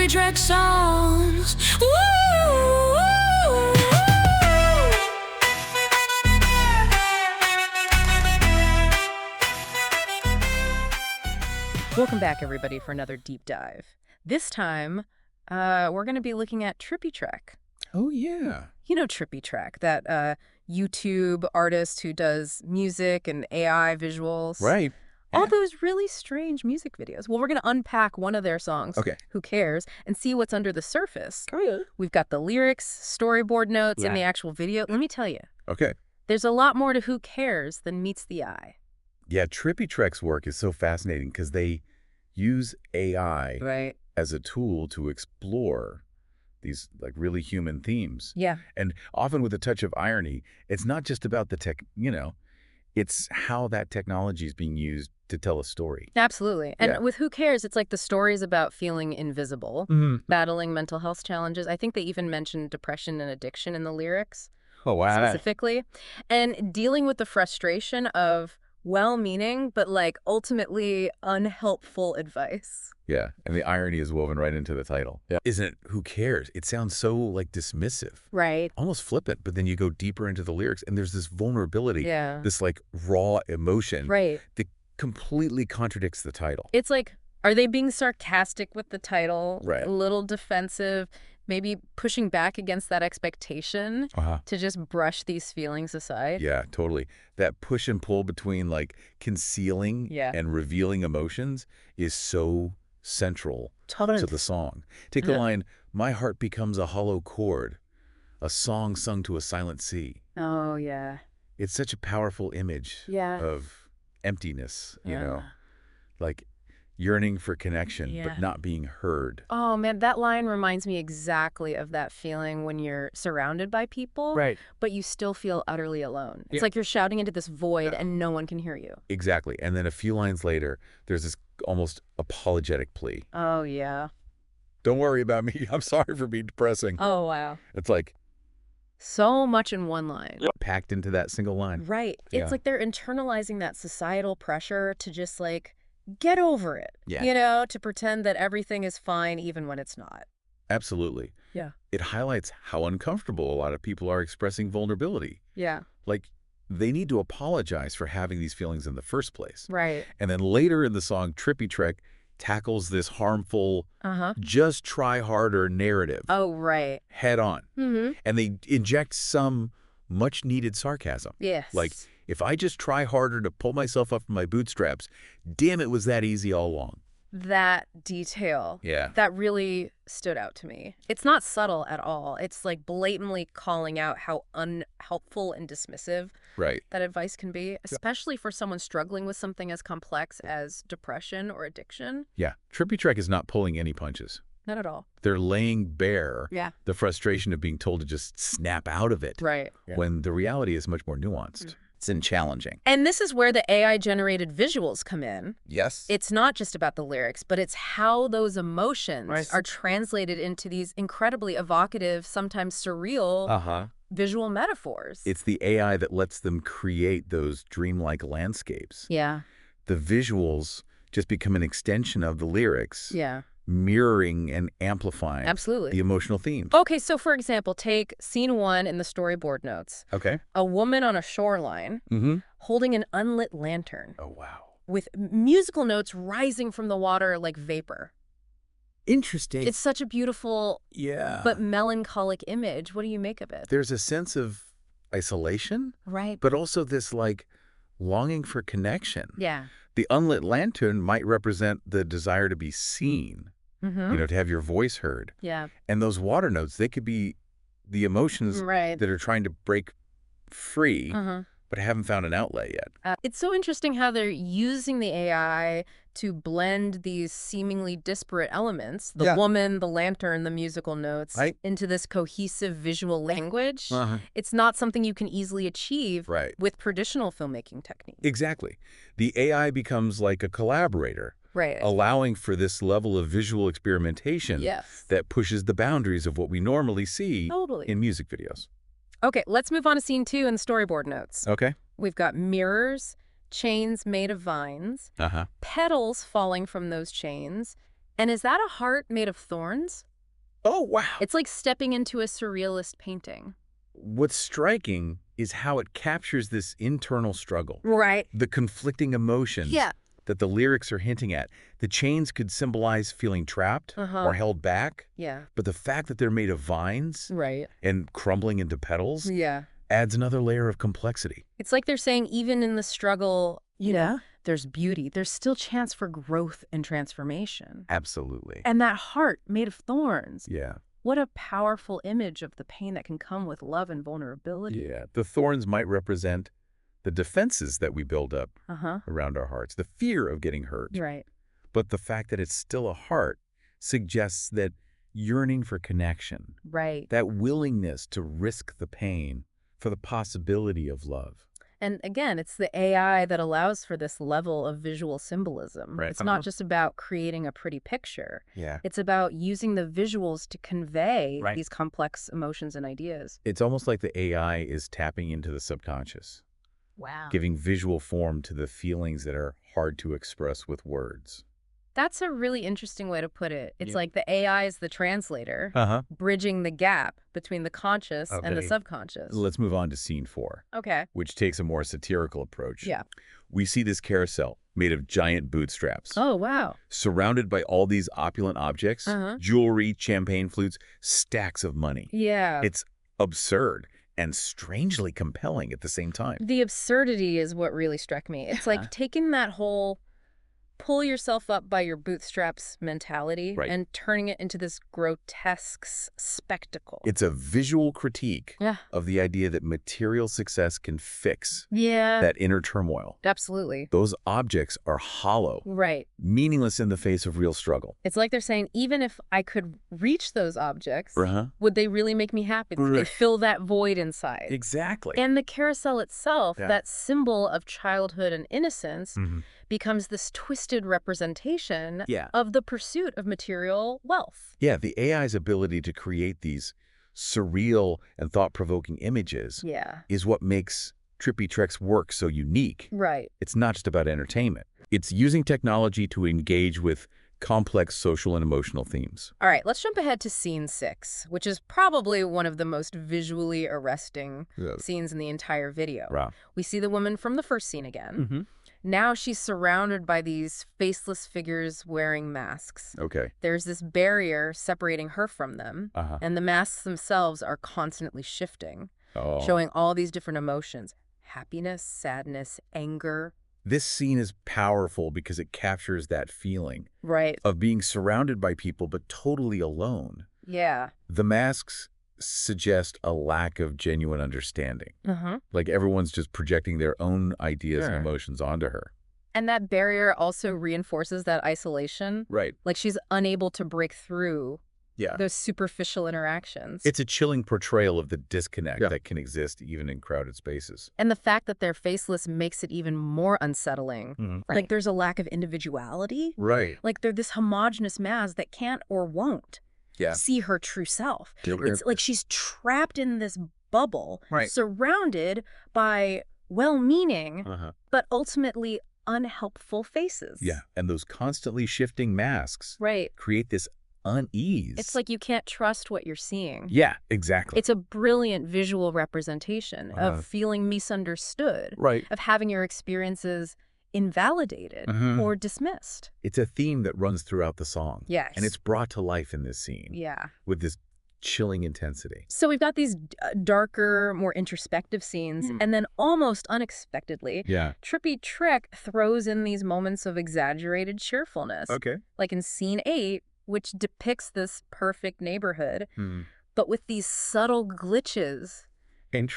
Trippy track songs. Woo! Welcome back, everybody, for another deep dive. This time, we're going to be looking at Trippy Track. Oh, yeah. You know Trippy Track, that YouTube artist who does music and AI visuals. Right. All Yeah. those really strange music videos. Well, we're going to unpack one of their songs, Okay. Who Cares, and see what's under the surface. Oh, yeah. We've got the lyrics, storyboard notes, and Yeah. the actual video. Let me tell you, Okay. there's a lot more to Who Cares than meets the eye. Yeah, Trippy Trek's work is so fascinating because they use AI Right. as a tool to explore these like really human themes. Yeah. And often with a touch of irony, it's not just about the tech, it's how that technology is being used to tell a story. Absolutely. And Yeah. with Who Cares, it's like the stories about feeling invisible, battling mental health challenges. I think they even mentioned depression and addiction in the lyrics Oh, wow. specifically. And dealing with the frustration of well-meaning, but like ultimately unhelpful advice. Yeah. And the irony is woven right into the title. Yeah. Isn't it? Who cares? It sounds so like dismissive. Right. Almost flippant, but then you go deeper into the lyrics and there's this vulnerability, Yeah. this like raw emotion Right. that completely contradicts the title. It's like, are they being sarcastic with the title? Right. A little defensive, maybe pushing back against that expectation to just brush these feelings aside? Yeah, totally. That push and pull between like concealing and revealing emotions is so central to the song. Take the line, "My heart becomes a hollow chord, a song sung to a silent sea." Oh, yeah. It's such a powerful image of emptiness, like yearning for connection, but not being heard. Oh, man, that line reminds me exactly of that feeling when you're surrounded by people, Right. but you still feel utterly alone. It's Yeah. like you're shouting into this void and no one can hear you. Exactly. And then a few lines later, there's this almost apologetic plea. Oh, yeah. Don't worry about me. I'm sorry for being depressing. Oh, wow. It's like So much in one line. packed into that single line. Right. Yeah. It's like they're internalizing that societal pressure to just like get over it, Yeah. to pretend that everything is fine even when it's not. Absolutely. Yeah. It highlights how uncomfortable a lot of people are expressing vulnerability. Yeah. Like, they need to apologize for having these feelings in the first place. Right. And then later in the song, Trippy Trek tackles this harmful, just try harder narrative Oh, right. head on. Mm-hmm. And they inject some much needed sarcasm. Yes. Like, if I just try harder to pull myself up from my bootstraps, damn, it was that easy all along. That detail. Yeah. That really stood out to me. It's not subtle at all. It's like blatantly calling out how unhelpful and dismissive Right. that advice can be, especially for someone struggling with something as complex as depression or addiction. Yeah. Trippy Trek is not pulling any punches. Not at all. They're laying bare Yeah. the frustration of being told to just snap out of it Right. when the reality is much more nuanced. It's challenging. And this is where the AI-generated visuals come in. Yes. It's not just about the lyrics, but it's how those emotions Right. are translated into these incredibly evocative, sometimes surreal visual metaphors. It's the AI that lets them create those dreamlike landscapes. Yeah. The visuals just become an extension of the lyrics, Yeah. mirroring and amplifying Absolutely. the emotional themes. Okay, so for example, take scene 1 in the storyboard notes. Okay. A woman on a shoreline holding an unlit lantern Oh, wow. with musical notes rising from the water like vapor. Interesting. It's such a beautiful but melancholic image. What do you make of it? There's a sense of isolation, Right. but also this like longing for connection. Yeah. The unlit lantern might represent the desire to be seen, Mm-hmm. to have your voice heard. Yeah. And those water notes, they could be the emotions Right. that are trying to break free, Uh-huh. but haven't found an outlet yet. It's so interesting how they're using the AI to blend these seemingly disparate elements, the woman, the lantern, the musical notes, Right. into this cohesive visual language. Uh-huh. It's not something you can easily achieve Right. with traditional filmmaking techniques. Exactly. The AI becomes like a collaborator, Right. allowing for this level of visual experimentation Yes. that pushes the boundaries of what we normally see Totally. in music videos. Okay, let's move on to scene 2 in the storyboard notes. Okay. We've got mirrors, chains made of vines, Uh-huh. petals falling from those chains, And is that a heart made of thorns? Oh, wow. It's like stepping into a surrealist painting. What's striking is how it captures this internal struggle. Right. The conflicting emotions that the lyrics are hinting at. The chains could symbolize feeling trapped or held back. Yeah. But the fact that they're made of vines Right. and crumbling into petals adds another layer of complexity. It's like they're saying even in the struggle, you know, there's beauty. There's still chance for growth and transformation. Absolutely. And that heart made of thorns. Yeah. What a powerful image of the pain that can come with love and vulnerability. Yeah. The thorns might represent the defenses that we build up around our hearts, the fear of getting hurt. Right. But the fact that it's still a heart suggests that yearning for connection, that willingness to risk the pain for the possibility of love. And again, it's the AI that allows for this level of visual symbolism. Right. It's not just about creating a pretty picture. Yeah. It's about using the visuals to convey these complex emotions and ideas. It's almost like the AI is tapping into the subconscious. Wow. Giving visual form to the feelings that are hard to express with words. That's a really interesting way to put it. It's like the AI is the translator, bridging the gap between the conscious and the subconscious. Let's move on to scene 4. Okay. Which takes a more satirical approach. Yeah. We see this carousel made of giant bootstraps. Oh, wow. Surrounded by all these opulent objects, jewelry, champagne flutes, stacks of money. Yeah. It's absurd and strangely compelling at the same time. The absurdity is what really struck me. It's like taking that whole pull yourself up by your bootstraps mentality and turning it into this grotesque spectacle. It's a visual critique of the idea that material success can fix that inner turmoil. Absolutely. Those objects are hollow, meaningless in the face of real struggle. It's like they're saying, even if I could reach those objects, would they really make me happy? Would they fill that void inside? Exactly. And the carousel itself, that symbol of childhood and innocence, becomes this twisted representation of the pursuit of material wealth. Yeah, the AI's ability to create these surreal and thought-provoking images is what makes Trippy Trek's work so unique. Right. It's not just about entertainment. It's using technology to engage with complex social and emotional themes. All right, let's jump ahead to scene 6, which is probably one of the most visually arresting scenes in the entire video. Wow. We see the woman from the first scene again. Now she's surrounded by these faceless figures wearing masks. Okay. There's this barrier separating her from them, and the masks themselves are constantly shifting, showing all these different emotions: happiness, sadness, anger. This scene is powerful because it captures that feeling of being surrounded by people but totally alone. Yeah. The masks suggest a lack of genuine understanding. Like everyone's just projecting their own ideas and emotions onto her. And that barrier also reinforces that isolation. Right. Like she's unable to break through those superficial interactions. It's a chilling portrayal of the disconnect that can exist even in crowded spaces. And the fact that they're faceless makes it even more unsettling. Like there's a lack of individuality. Right. Like they're this homogenous mass that can't or won't see her true self. It's like she's trapped in this bubble, surrounded by well-meaning, but ultimately unhelpful faces. Yeah, and those constantly shifting masks create this unease. It's like you can't trust what you're seeing. Yeah, exactly. It's a brilliant visual representation of feeling misunderstood, of having your experiences invalidated or dismissed. It's a theme that runs throughout the song. Yes. And it's brought to life in this scene. Yeah. With this chilling intensity. So we've got these darker, more introspective scenes, and then almost unexpectedly, Trippy Trek throws in these moments of exaggerated cheerfulness. Okay. Like in scene 8, which depicts this perfect neighborhood, but with these subtle glitches.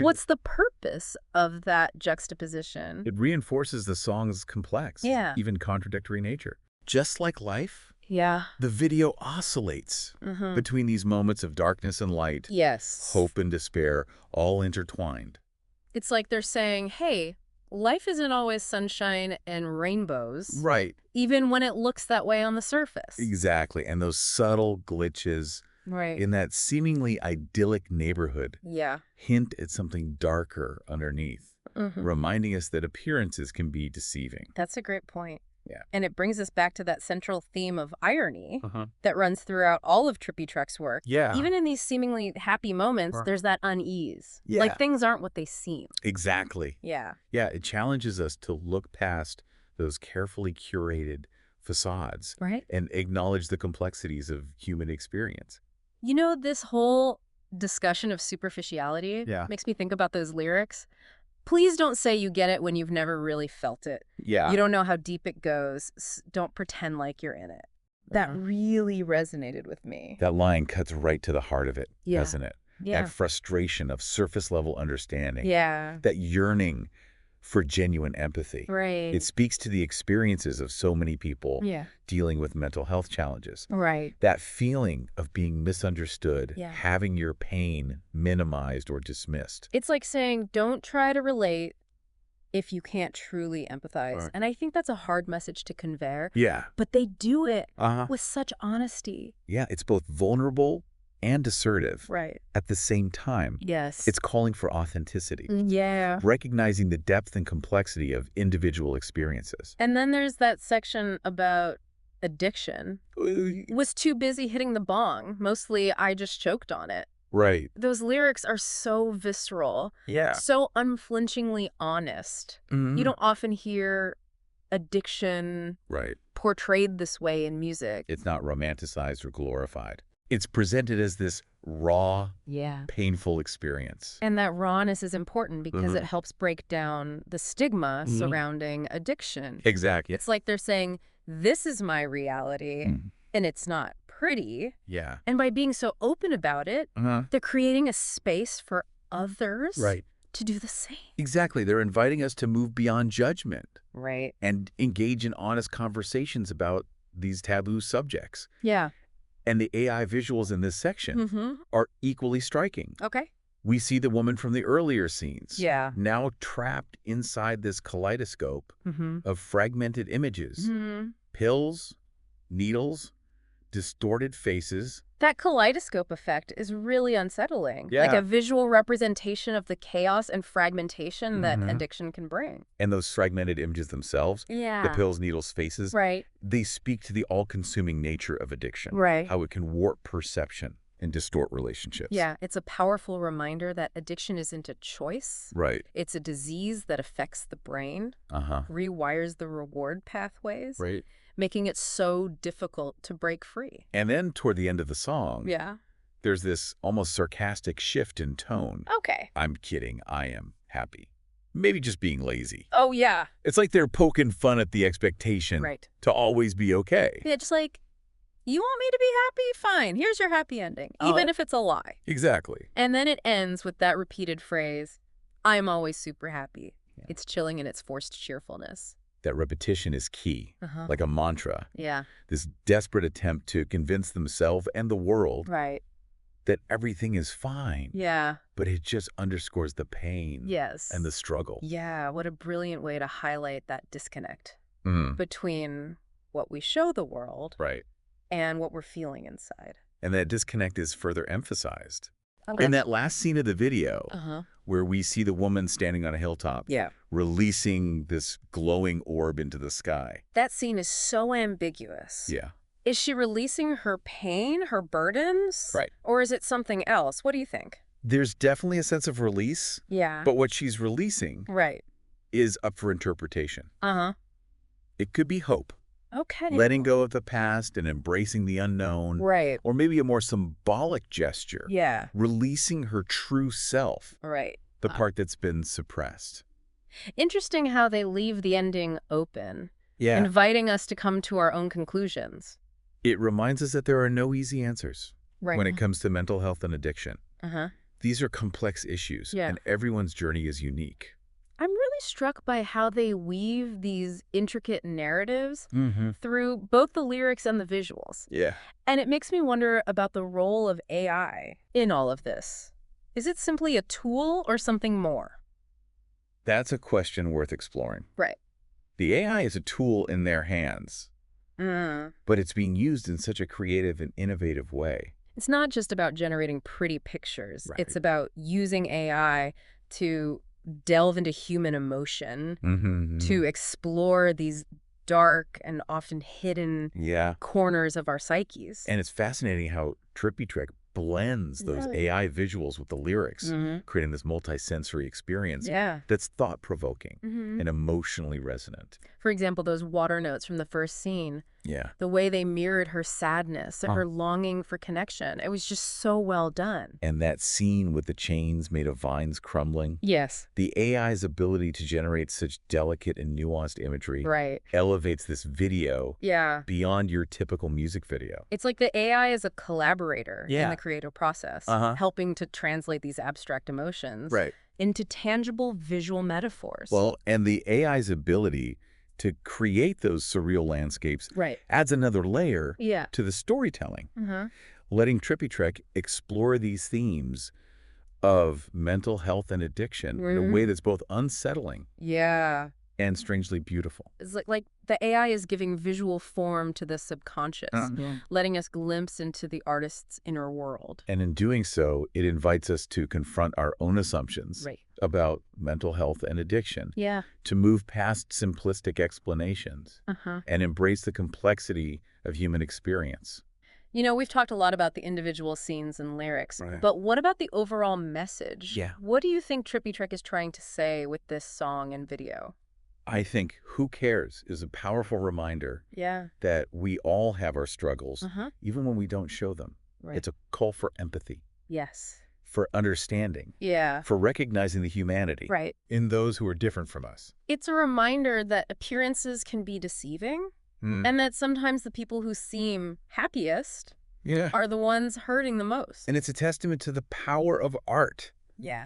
What's the purpose of that juxtaposition? It reinforces the song's complex, even contradictory nature. Just like life, the video oscillates between these moments of darkness and light, hope and despair, all intertwined. It's like they're saying, hey, life isn't always sunshine and rainbows. Right. Even when it looks that way on the surface. Exactly. And those subtle glitches in that seemingly idyllic neighborhood hint at something darker underneath, reminding us that appearances can be deceiving. That's a great point. Yeah. And it brings us back to that central theme of irony that runs throughout all of Trippy Trekk's work. Yeah. Even in these seemingly happy moments, there's that unease. Yeah. Like things aren't what they seem. Exactly. Yeah. Yeah, it challenges us to look past those carefully curated facades and acknowledge the complexities of human experience. You know, this whole discussion of superficiality makes me think about those lyrics. Please don't say you get it when you've never really felt it. Yeah. You don't know how deep it goes. Don't pretend like you're in it. That really resonated with me. That line cuts right to the heart of it, doesn't it? Yeah. That frustration of surface-level understanding. Yeah. That yearning for genuine empathy. Right. It speaks to the experiences of so many people dealing with mental health challenges. Right. That feeling of being misunderstood, having your pain minimized or dismissed. It's like saying, don't try to relate if you can't truly empathize. Right. And I think that's a hard message to convey. Yeah. But they do it with such honesty. Yeah, it's both vulnerable and assertive at the same time. Yes. It's calling for authenticity. Yeah. Recognizing the depth and complexity of individual experiences. And then there's that section about addiction. Was too busy hitting the bong. Mostly, I just choked on it. Right. Those lyrics are so visceral. Yeah. So unflinchingly honest. You don't often hear addiction portrayed this way in music. It's not romanticized or glorified. It's presented as this raw, painful experience. And that rawness is important because it helps break down the stigma surrounding addiction. Exactly. It's like they're saying, this is my reality, and it's not pretty. Yeah. And by being so open about it, they're creating a space for others to do the same. Exactly. They're inviting us to move beyond judgment. Right. And engage in honest conversations about these taboo subjects. Yeah. And the AI visuals in this section are equally striking. Okay. We see the woman from the earlier scenes. Yeah. Now trapped inside this kaleidoscope of fragmented images. Pills, needles, distorted faces. That kaleidoscope effect is really unsettling. Yeah. Like a visual representation of the chaos and fragmentation that addiction can bring. And those fragmented images themselves, the pills, needles, faces, they speak to the all-consuming nature of addiction. How it can warp perception and distort relationships. Yeah, it's a powerful reminder that addiction isn't a choice. It's a disease that affects the brain, rewires the reward pathways, making it so difficult to break free. And then toward the end of the song, there's this almost sarcastic shift in tone. Okay. I'm kidding. I am happy. Maybe just being lazy. Oh, yeah. It's like they're poking fun at the expectation to always be okay. Yeah, just like, you want me to be happy? Fine. Here's your happy ending, even if it's a lie. Exactly. And then it ends with that repeated phrase, I'm always super happy. It's chilling in its forced cheerfulness. That repetition is key, like a mantra. Yeah. This desperate attempt to convince themselves and the world that everything is fine. Yeah. But it just underscores the pain and the struggle. Yeah, what a brilliant way to highlight that disconnect between what we show the world and what we're feeling inside. And that disconnect is further emphasized. In that last scene of the video, where we see the woman standing on a hilltop, releasing this glowing orb into the sky. That scene is so ambiguous. Yeah. Is she releasing her pain, her burdens? Or is it something else? What do you think? There's definitely a sense of release. Yeah. But what she's releasing is up for interpretation. It could be hope. Okay. Letting go of the past and embracing the unknown. Or maybe a more symbolic gesture. Yeah. Releasing her true self. The part that's been suppressed. Interesting how they leave the ending open. Inviting us to come to our own conclusions. It reminds us that there are no easy answers when it comes to mental health and addiction. These are complex issues, and everyone's journey is unique. I'm really struck by how they weave these intricate narratives through both the lyrics and the visuals. And it makes me wonder about the role of AI in all of this. Is it simply a tool or something more? That's a question worth exploring. The AI is a tool in their hands, but it's being used in such a creative and innovative way. It's not just about generating pretty pictures. It's about using AI to delve into human emotion, to explore these dark and often hidden corners of our psyches. And it's fascinating how Trippy blends those AI visuals with the lyrics, creating this multi-sensory experience that's thought-provoking and emotionally resonant. For example, those water notes from the first scene, the way they mirrored her sadness and her longing for connection, it was just so well done. And that scene with the chains made of vines crumbling. Yes. The AI's ability to generate such delicate and nuanced imagery elevates this video beyond your typical music video. It's like the AI is a collaborator in the creative process, helping to translate these abstract emotions into tangible visual metaphors. Well, and the AI's ability to create those surreal landscapes adds another layer to the storytelling, letting Trippy explore these themes of mental health and addiction in a way that's both unsettling and strangely beautiful. It's like the AI is giving visual form to the subconscious, letting us glimpse into the artist's inner world. And in doing so, it invites us to confront our own assumptions about mental health and addiction, to move past simplistic explanations and embrace the complexity of human experience. You know, we've talked a lot about the individual scenes and lyrics, but what about the overall message? What do you think Trippy is trying to say with this song and video? I think Who Cares is a powerful reminder that we all have our struggles, even when we don't show them. It's a call for empathy. Yes. For understanding. For recognizing the humanity in those who are different from us. It's a reminder that appearances can be deceiving, and that sometimes the people who seem happiest are the ones hurting the most. And it's a testament to the power of art.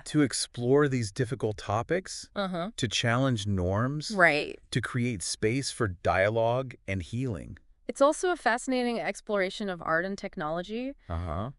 To explore these difficult topics, to challenge norms, to create space for dialogue and healing. It's also a fascinating exploration of art and technology.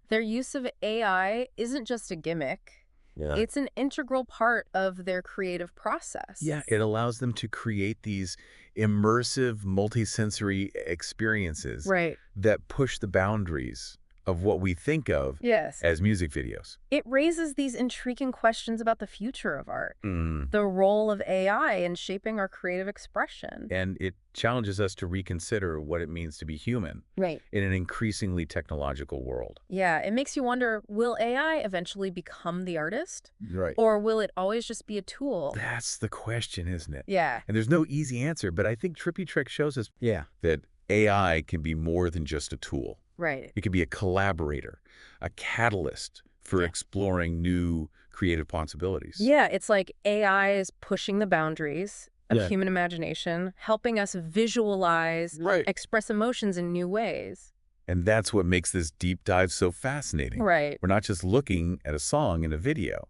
Their use of AI isn't just a gimmick. It's an integral part of their creative process. It allows them to create these immersive, multisensory experiences that push the boundaries of what we think of as music videos. It raises these intriguing questions about the future of art, the role of AI in shaping our creative expression. And it challenges us to reconsider what it means to be human in an increasingly technological world. It makes you wonder, will AI eventually become the artist? Or will it always just be a tool? That's the question, isn't it? And there's no easy answer, but I think Trippy shows us that AI can be more than just a tool. It could be a collaborator, a catalyst for exploring new creative possibilities. It's like AI is pushing the boundaries of human imagination, helping us visualize, express emotions in new ways. And that's what makes this deep dive so fascinating. We're not just looking at a song in a video.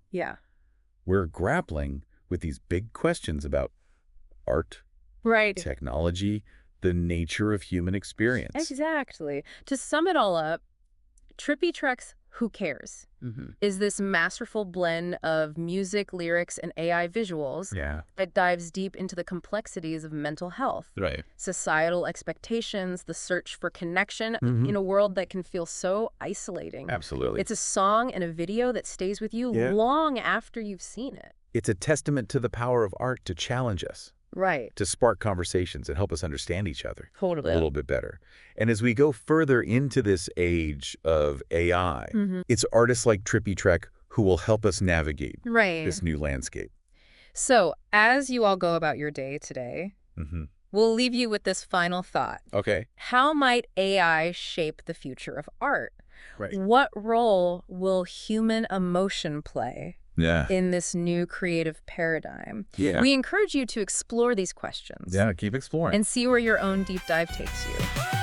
We're grappling with these big questions about art, technology, the nature of human experience. Exactly. To sum it all up, Trippy Who Cares is this masterful blend of music, lyrics, and AI visuals that dives deep into the complexities of mental health, societal expectations, the search for connection in a world that can feel so isolating. Absolutely. It's a song and a video that stays with you long after you've seen it. It's a testament to the power of art to challenge us. To spark conversations and help us understand each other a little bit better. And as we go further into this age of AI, it's artists like Trippy who will help us navigate this new landscape. So as you all go about your day today, we'll leave you with this final thought. How might AI shape the future of art? What role will human emotion play in this new creative paradigm? We encourage you to explore these questions. Keep exploring. And see where your own deep dive takes you.